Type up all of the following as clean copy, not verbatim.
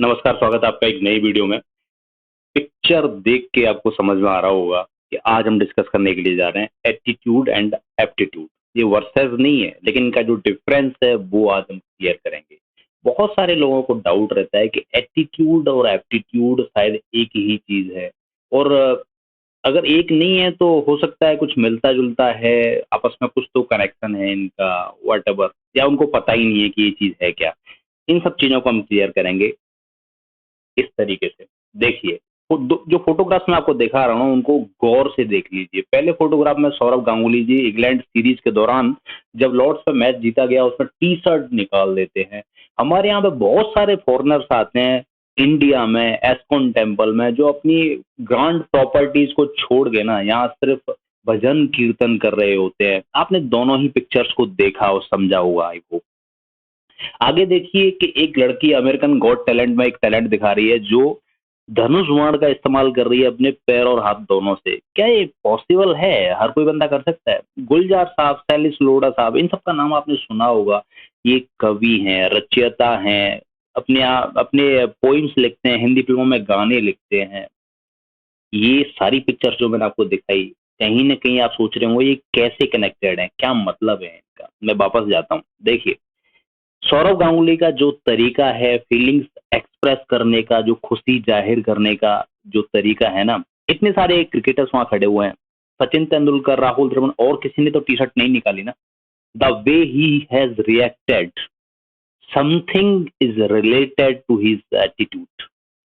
नमस्कार, स्वागत है आपका एक नई वीडियो में। पिक्चर देख के आपको समझ में आ रहा होगा कि आज हम डिस्कस करने के लिए जा रहे हैं एटीट्यूड एंड एप्टीट्यूड। ये वर्सेस नहीं है, लेकिन इनका जो डिफरेंस है वो आज हम क्लियर करेंगे। बहुत सारे लोगों को डाउट रहता है कि एटीट्यूड और एप्टीट्यूड शायद एक ही चीज है, और अगर एक नहीं है तो हो सकता है कुछ मिलता जुलता है, आपस में कुछ तो कनेक्शन है इनका, वट या उनको पता ही नहीं है कि ये चीज है क्या। इन सब चीजों को हम क्लियर करेंगे इस तरीके से। देखिए, जो फोटोग्राफ्स मैं आपको दिखा रहा हूँ उनको गौर से देख लीजिए। पहले फोटोग्राफ में सौरव गांगुली जी इंग्लैंड सीरीज के दौरान जब लॉर्ड्स पे मैच जीता गया उसमें टी शर्ट निकाल देते हैं। हमारे यहाँ पे बहुत सारे फॉरेनर्स आते हैं इंडिया में, एस्कॉन टेम्पल में, जो अपनी ग्रांड प्रॉपर्टीज को छोड़ के ना यहाँ सिर्फ भजन कीर्तन कर रहे होते हैं। आपने दोनों ही पिक्चर्स को देखा और समझा होगा आई होप। आगे देखिए कि एक लड़की अमेरिकन गॉट टैलेंट में एक टैलेंट दिखा रही है जो धनुष बाण का इस्तेमाल कर रही है अपने पैर और हाथ दोनों से। क्या ये पॉसिबल है? हर कोई बंदा कर सकता है? गुलजार साहब, सैलिस लोढ़ा साहब, इन सब का नाम आपने सुना होगा। ये कवि हैं, रचयिता हैं, अपने पोइम्स लिखते हैं, हिंदी फिल्मों में गाने लिखते हैं। ये सारी पिक्चर्स जो मैंने आपको दिखाई, कहीं ना कहीं आप सोच रहे होंगे ये कैसे कनेक्टेड है, क्या मतलब है इनका। मैं वापस जाता हूँ। देखिए, सौरव गांगुली का जो तरीका है फीलिंग्स एक्सप्रेस करने का, जो खुशी जाहिर करने का जो तरीका है ना, इतने सारे क्रिकेटर्स वहां खड़े हुए हैं, सचिन तेंदुलकर, राहुल द्रविड़, और किसी ने तो टी शर्ट नहीं निकाली ना। The way he has reacted, something is related to his attitude.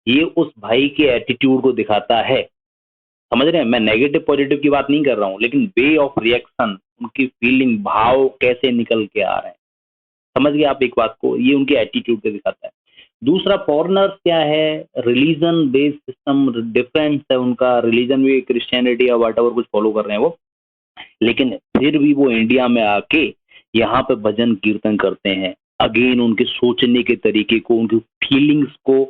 ये उस भाई के एटीट्यूड को दिखाता है। समझ रहे हैं? मैं नेगेटिव पॉजिटिव की बात नहीं कर रहा हूं, लेकिन वे ऑफ रिएक्शन, उनकी फीलिंग, भाव कैसे निकल के आ रहे हैं। समझ गए आप एक बात को? ये उनके एटीट्यूड पे दिखाता है। दूसरा, फॉरेनर्स क्या है, रिलीजन बेस्ड सिस्टम डिफरेंस है उनका। रिलीजन भी क्रिश्चियनिटी या वट कुछ फॉलो कर रहे हैं वो, लेकिन फिर भी वो इंडिया में आके यहाँ पे भजन कीर्तन करते हैं। अगेन उनके सोचने के तरीके को, उनकी फीलिंग्स को,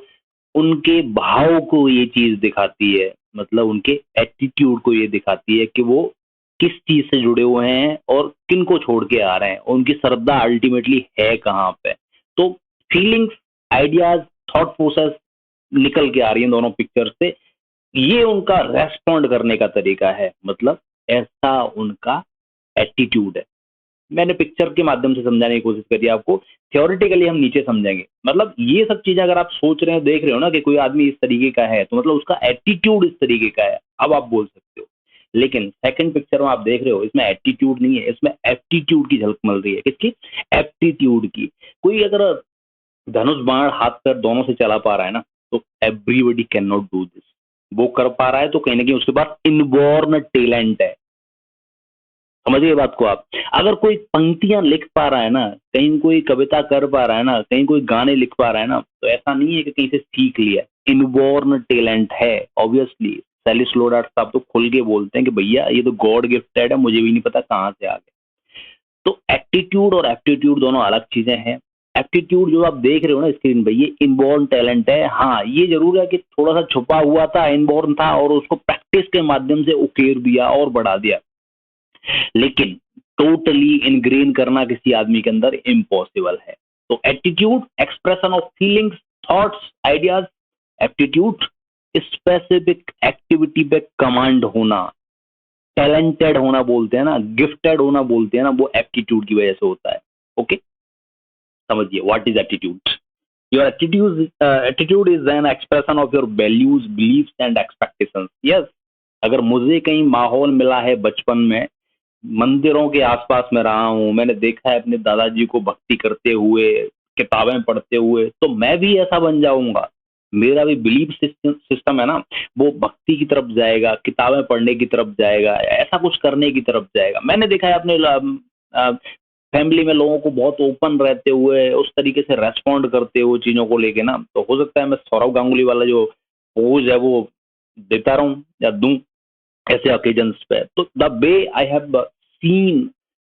उनके भाव को ये चीज दिखाती है। मतलब उनके एटीट्यूड को ये दिखाती है कि वो किस चीज से जुड़े हुए हैं और किन को छोड़ के आ रहे हैं, और उनकी श्रद्धा अल्टीमेटली है कहाँ पे। तो फीलिंग्स, आइडियाज, थॉट प्रोसेस निकल के आ रही है दोनों पिक्चर से। ये उनका रेस्पॉन्ड करने का तरीका है, मतलब ऐसा उनका एटीट्यूड है। मैंने पिक्चर के माध्यम से समझाने की कोशिश करी आपको, थ्योरेटिकली हम नीचे समझेंगे। मतलब ये सब चीजें अगर आप सोच रहे हो, देख रहे हो ना कि कोई आदमी इस तरीके का है, तो मतलब उसका एटीट्यूड इस तरीके का है, अब आप बोल सकते हो। लेकिन सेकंड पिक्चर में आप देख रहे हो, इसमें एटीट्यूड नहीं है, इसमें एप्टीट्यूड की झलक मिल रही है। किसकी? एप्टीट्यूड की। कोई अगर धनुष बाण हाथ पैर दोनों से चला पा रहा है ना, तो everybody can not do this. वो कर पा रहा है तो कहीं ना कहीं उसके पास इनबॉर्न टैलेंट है। समझिए बात को आप। अगर कोई पंक्तियां लिख पा रहा है ना, कहीं कोई कविता कर पा रहा है ना, कहीं कोई गाने लिख पा रहा है ना, तो ऐसा नहीं है कि कहीं से सीख लिया। इनबॉर्न टैलेंट है ऑब्वियसली। सैलिस लोडाट साहब तो खुल के बोलते हैं कि भैया ये तो गॉड गिफ्टेड है, मुझे भी नहीं पता कहाँ से आ गया। तो एप्टीट्यूड और एप्टीट्यूड दोनों अलग चीजें हैं। एप्टीट्यूड जो आप देख रहे हो ना स्क्रीन पे, ये इनबॉर्न टैलेंट है। हाँ, ये जरूर है कि थोड़ा सा छुपा हुआ था, इनबॉर्न था, और उसको प्रैक्टिस के माध्यम से उकेर दिया और बढ़ा दिया। लेकिन टोटली इनग्रेन करना किसी आदमी के अंदर इम्पॉसिबल है। तो attitude, expression of feelings, thoughts, ideas. Aptitude, specific activity पे कमांड होना, टैलेंटेड होना बोलते हैं ना, गिफ्टेड होना बोलते हैं ना, वो एप्टीट्यूड की वजह से होता है। ओके, समझिए what is attitude. Your attitude is an expression of your values, beliefs and expectations. Yes, अगर मुझे कहीं माहौल मिला है बचपन में, मंदिरों के आसपास में रहा हूँ, मैंने देखा है अपने दादाजी को भक्ति करते हुए, किताबें पढ़ते हुए, तो मैं भी ऐसा बन जाऊंगा। मेरा भी बिलीफ सिस्टम है ना, वो भक्ति की तरफ जाएगा, किताबें पढ़ने की तरफ जाएगा, ऐसा कुछ करने की तरफ जाएगा। मैंने देखा है अपने फैमिली में लोगों को बहुत ओपन रहते हुए, उस तरीके से रेस्पॉन्ड करते हुए चीजों को लेके ना, तो हो सकता है मैं सौरव गांगुली वाला जो पोज है वो देता रहूं या दूं ऐसे ओकेजन्स पे। तो the way I have seen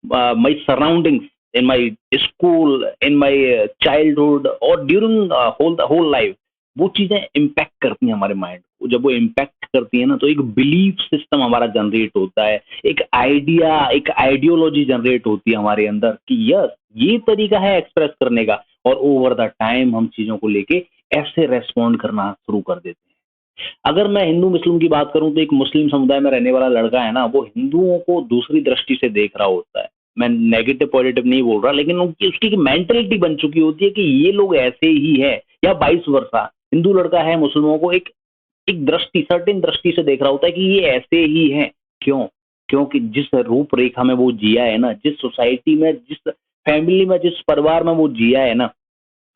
my surroundings in my school, in my childhood और ड्यूरिंग होल लाइफ, वो चीजें इम्पैक्ट करती हैं हमारे माइंड को। जब वो इम्पैक्ट करती है ना, तो एक बिलीफ सिस्टम हमारा जनरेट होता है, एक आइडिया, एक आइडियोलॉजी जनरेट होती है हमारे अंदर कि यस, ये तरीका है एक्सप्रेस करने का, और ओवर द टाइम हम चीजों को लेके ऐसे रेस्पॉन्ड करना शुरू कर देते हैं। अगर मैं हिंदू मुस्लिम की बात करूं तो एक मुस्लिम समुदाय में रहने वाला लड़का है ना, वो हिंदुओं को दूसरी दृष्टि से देख रहा होता है। मैं नेगेटिव पॉजिटिव नहीं बोल रहा, लेकिन उनकी उसकी मेंटेलिटी बन चुकी होती है कि ये लोग ऐसे ही है, या वाइस वर्सा। हिंदू लड़का है मुसलमानों को एक एक दृष्टि, सर्टेन दृष्टि से देख रहा होता है कि ये ऐसे ही हैं। क्यों? क्योंकि जिस रूपरेखा में वो जिया है ना, जिस सोसाइटी में, जिस फैमिली में, जिस परिवार में वो जिया है ना,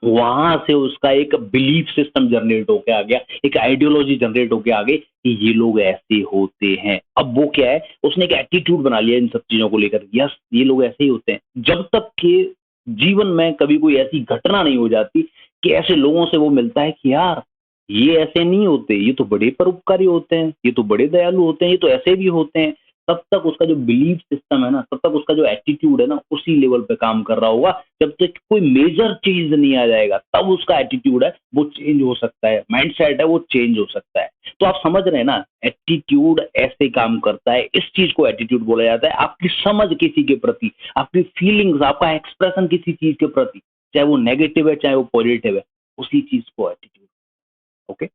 वहां से उसका एक बिलीफ सिस्टम जनरेट होके आ गया, एक आइडियोलॉजी जनरेट होके आ गई कि ये लोग ऐसे होते हैं। अब वो क्या है, उसने एक एटीट्यूड बना लिया इन सब चीजों को लेकर, यस ये लोग ऐसे ही होते हैं। जब तक कि जीवन में कभी कोई ऐसी घटना नहीं हो जाती कि ऐसे लोगों से वो मिलता है कि यार ये ऐसे नहीं होते, ये तो बड़े परोपकारी होते हैं, ये तो बड़े दयालु होते हैं, ये तो ऐसे भी होते हैं, तब तक उसका जो बिलीफ सिस्टम है ना, तब तक उसका जो एटीट्यूड है ना, उसी लेवल पे काम कर रहा होगा। जब तक कोई मेजर चीज नहीं आ जाएगा, तब उसका एटीट्यूड है वो चेंज हो सकता है, माइंडसेट है वो चेंज हो सकता है। तो आप समझ रहे हैं ना, एटीट्यूड ऐसे काम करता है, इस चीज को एटीट्यूड बोला जाता है। आपकी समझ किसी के प्रति, आपकी फीलिंग्स, आपका एक्सप्रेशन किसी चीज के प्रति, चाहे वो नेगेटिव है चाहे वो पॉजिटिव है, उसी चीज को एटीट्यूड। ओके।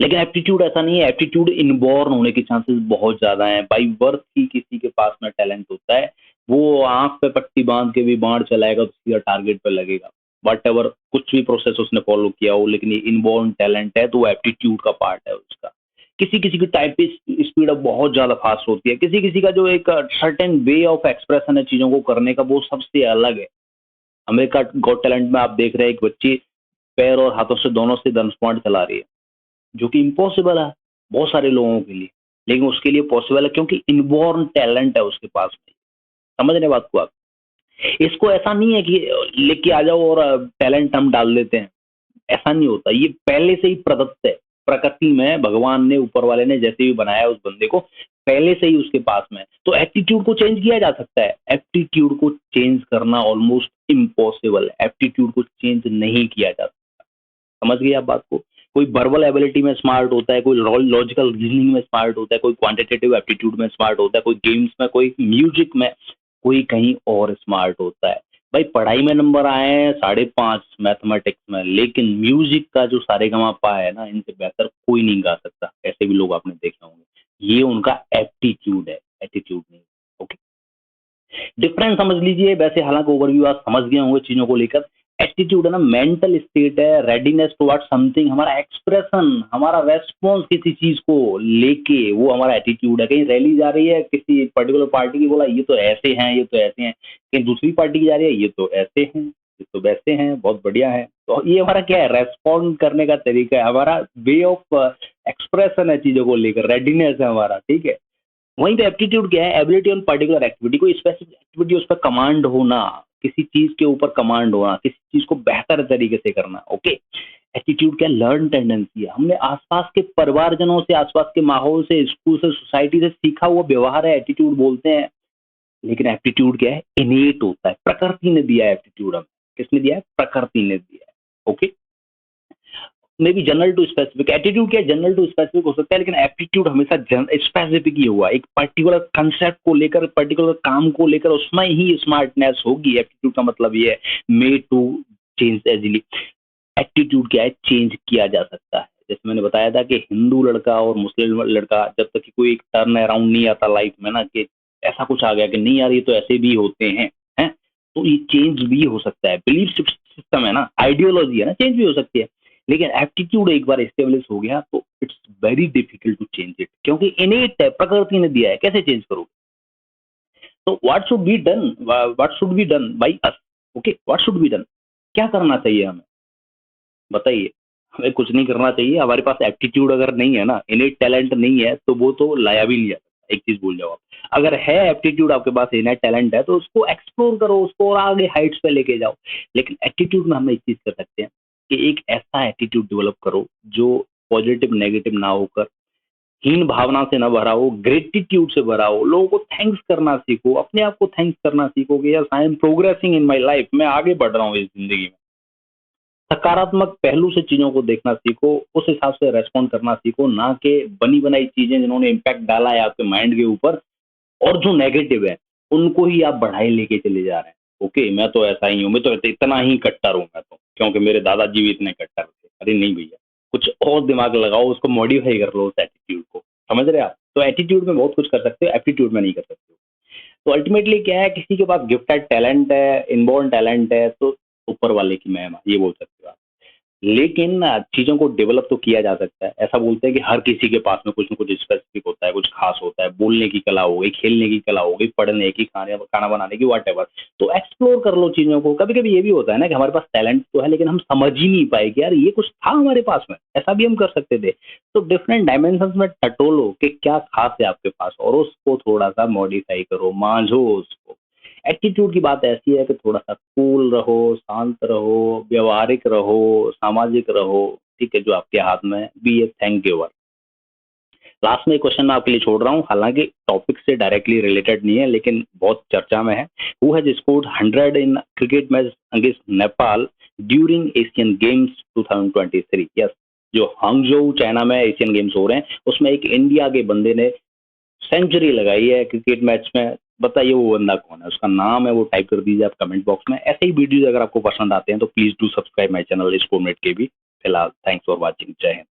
लेकिन एप्टीट्यूड ऐसा नहीं है, एप्टीट्यूड इनबॉर्न होने के चांसेस बहुत ज्यादा हैं। बाई बर्थ ही किसी के पास में टैलेंट होता है, वो आंख पे पट्टी बांध के भी बाढ़ चलाएगा तो सीधा टारगेट पे लगेगा, वट एवर कुछ भी प्रोसेस उसने फॉलो किया हो, लेकिन ये इनबॉर्न टैलेंट है तो वो एप्टीट्यूड का पार्ट है उसका। किसी किसी की टाइप स्पीड अब बहुत ज्यादा फास्ट होती है, किसी किसी का जो एक सर्टेन वे ऑफ एक्सप्रेशन है चीजों को करने का, वो सबसे अलग है। अमेरिका गॉट टैलेंट में आप देख रहे हैं एक बच्ची पैर और हाथों से दोनों से धनुष बाण चला रही है, जो कि इम्पॉसिबल है बहुत सारे लोगों के लिए, लेकिन उसके लिए पॉसिबल है क्योंकि इनबॉर्न टैलेंट है उसके पास में। समझ रहे बात को आप? इसको ऐसा नहीं है कि लेके आ जाओ और टैलेंट हम डाल देते हैं, ऐसा नहीं होता। ये पहले से ही प्रदत्त है, प्रकृति में भगवान ने, ऊपर वाले ने जैसे भी बनाया उस बंदे को, पहले से ही उसके पास में। तो एप्टीट्यूड को चेंज किया जा सकता है, एप्टीट्यूड को चेंज करना ऑलमोस्ट इम्पॉसिबल है, एप्टीट्यूड को चेंज नहीं किया जा सकता। समझ गए आप बात को? कोई वर्बल एबिलिटी में स्मार्ट होता है, कोई लॉजिकल रीजनिंग में स्मार्ट होता है, कोई क्वांटिटेटिव एप्टीट्यूड में स्मार्ट होता है, कोई गेम्स में, कोई म्यूजिक में, कोई कहीं और स्मार्ट होता है। भाई पढ़ाई में नंबर आए हैं 5.5 मैथमेटिक्स में, लेकिन म्यूजिक का जो सारेगामापा है ना, इनसे बेहतर कोई नहीं गा सकता। ऐसे भी लोग आपने देखे होंगे, ये उनका एप्टीट्यूड है, एटीट्यूड नहीं। ओके, डिफरेंस समझ लीजिए। वैसे हालांकि ओवरव्यू आप समझ गए होंगे चीजों को लेकर। एटीट्यूड है ना, मेंटल स्टेट है, रेडीनेस टुवर्ड समथिंग, हमारा एक्सप्रेशन, हमारा रेस्पॉन्स किसी चीज को लेके, वो हमारा एटीट्यूड है। कहीं रैली जा रही है किसी पर्टिकुलर पार्टी की, बोला ये तो ऐसे हैं, ये तो ऐसे हैं। कहीं दूसरी पार्टी की जा रही है, ये तो ऐसे हैं, ये तो वैसे हैं, बहुत बढ़िया है। तो ये हमारा क्या है, रेस्पॉन्ड करने का तरीका है, हमारा वे ऑफ एक्सप्रेशन है चीजों को लेकर, रेडीनेस है हमारा, ठीक है। वहीं पे एप्टीट्यूड क्या है, एबिलिटी ऑन पर्टिकुलर एक्टिविटी, कोई स्पेसिफिक एक्टिविटी उस पर कमांड होना, किसी चीज के ऊपर कमांड होना, किसी चीज को बेहतर तरीके से करना। ओके, एटीट्यूड क्या, लर्न टेंडेंसी है, हमने आसपास के परिवारजनों से, आसपास के माहौल से, स्कूल से, सोसाइटी से सीखा हुआ व्यवहार है, एटीट्यूड बोलते हैं। लेकिन एप्टीट्यूड क्या है, इनेट होता है, प्रकृति ने दिया है एप्टीट्यूड हमें। किसने दिया है? प्रकृति ने दिया है। Okay, may be general to specific. Attitude क्या है, जनरल टू स्पेसिफिक हो सकता है, लेकिन एप्टीट्यूड हमेशा स्पेसिफिक ही हुआ, एक पर्टिकुलर कंसेप्ट को लेकर, पर्टिकुलर काम को लेकर, उसमें ही स्मार्टनेस होगी। एप्टीट्यूड का मतलब ये है made to change easily. Attitude क्या है, चेंज किया जा सकता है। जैसे मैंने बताया था कि हिंदू लड़का और मुस्लिम लड़का, जब तक कि कोई एक टर्न अराउंड नहीं आता लाइफ में ना, कि ऐसा कुछ आ गया कि नहीं यार ये तो ऐसे भी होते हैं, तो ये चेंज भी हो सकता है। बिलीफ सिस्टम है ना, आइडियोलॉजी है ना, चेंज भी हो सकती है। लेकिन एप्टीट्यूड एक बार एस्टेब्लिश हो गया तो it's very difficult to change it, क्योंकि इनेट है, प्रकृति ने दिया है, कैसे चेंज करोगे? तो what should be done, what should be done by us? Okay, what should be done, क्या करना चाहिए हमें, बताइए। हमें कुछ नहीं करना चाहिए। हमारे पास एप्टीट्यूड अगर नहीं है ना, इनेट टैलेंट नहीं है, तो वो तो लाया भी नहीं जा सकता। एक चीज भूल जाओ आप, अगर है एप्टीट्यूड आपके पास, इनेट टैलेंट है, तो उसको एक्सप्लोर करो, उसको और आगे हाइट्स पे लेके जाओ। लेकिन एटीट्यूड में हम एक चीज कर सकते हैं कि एक ऐसा एटीट्यूड डेवलप करो जो पॉजिटिव नेगेटिव ना होकर, हीन भावना से ना भरा हो, ग्रेटिट्यूड से भरा हो। लोगों को थैंक्स करना सीखो, अपने आप को थैंक्स करना सीखो कि yes I am progressing in my life, मैं आगे बढ़ रहा हूँ इस जिंदगी में। सकारात्मक पहलू से चीजों को देखना सीखो, उस हिसाब से रेस्पॉन्ड करना सीखो, ना कि बनी बनाई चीजें जिन्होंने इम्पैक्ट डाला है आपके माइंड के ऊपर, और जो नेगेटिव है उनको ही आप बढ़ाई लेके चले जा रहे हैं। ओके, मैं तो ऐसा ही हूँ, मैं तो इतना ही कट्टर हूँ, मैं तो, क्योंकि मेरे दादाजी भी इतने कट्टर थे। अरे नहीं भैया, कुछ और दिमाग लगाओ, उसको मॉडिफाई कर लो उस एटीट्यूड को, समझ रहे हैं आप? तो एटीट्यूड में बहुत कुछ कर सकते हो, एप्टीट्यूड में नहीं कर सकते हो। तो अल्टीमेटली क्या है, किसी के पास गिफ्टेड टैलेंट है, इनबॉर्न टैलेंट है, तो ऊपर वाले की महिमा, ये बोल सकते हो आप। लेकिन चीज़ों को डेवलप तो किया जा सकता है। ऐसा बोलते हैं कि हर किसी के पास में कुछ न कुछ स्पेसिफिक होता है, कुछ खास होता है। बोलने की कला हो गई, खेलने की कला हो गई, पढ़ने की, खाने खाना बनाने की, व्हाटएवर। तो एक्सप्लोर कर लो चीज़ों को। कभी-कभी ये भी होता है ना कि हमारे पास टैलेंट तो है, लेकिन हम समझ ही नहीं पाए कि यार ये कुछ था हमारे पास में, ऐसा भी हम कर सकते थे। तो डिफरेंट डायमेंशंस में टटोलो कि क्या खास है आपके पास, और उसको थोड़ा-सा मॉडिफाई करो, माँझो उसको। एटीट्यूड की बात ऐसी है कि थोड़ा-सा कूल रहो, शांत रहो, व्यावहारिक रहो, सामाजिक रहो, ठीक है? जो आपके हाथ में है, बी ए थैंक गिवर। लास्ट में एक क्वेश्चन मैं आपके लिए छोड़ रहा हूँ, हालाँकि टॉपिक से डायरेक्टली रिलेटेड नहीं है, लेकिन बहुत चर्चा में है। Who has scored 100 in cricket match against Nepal during Asian games 2023? Yes, जो हांगझोउ चाइना में एशियन गेम्स हो रहे हैं, उसमें एक इंडिया के बंदे ने सेंचुरी लगाई है क्रिकेट मैच में। बताइए वो बंदा कौन है, उसका नाम है, वो टाइप कर दीजिए आप कमेंट बॉक्स में। ऐसे ही वीडियोज अगर आपको पसंद आते हैं तो please do subscribe my channel Scoremate के भी। फिलहाल थैंक्स फॉर वॉचिंग, जय हिंद।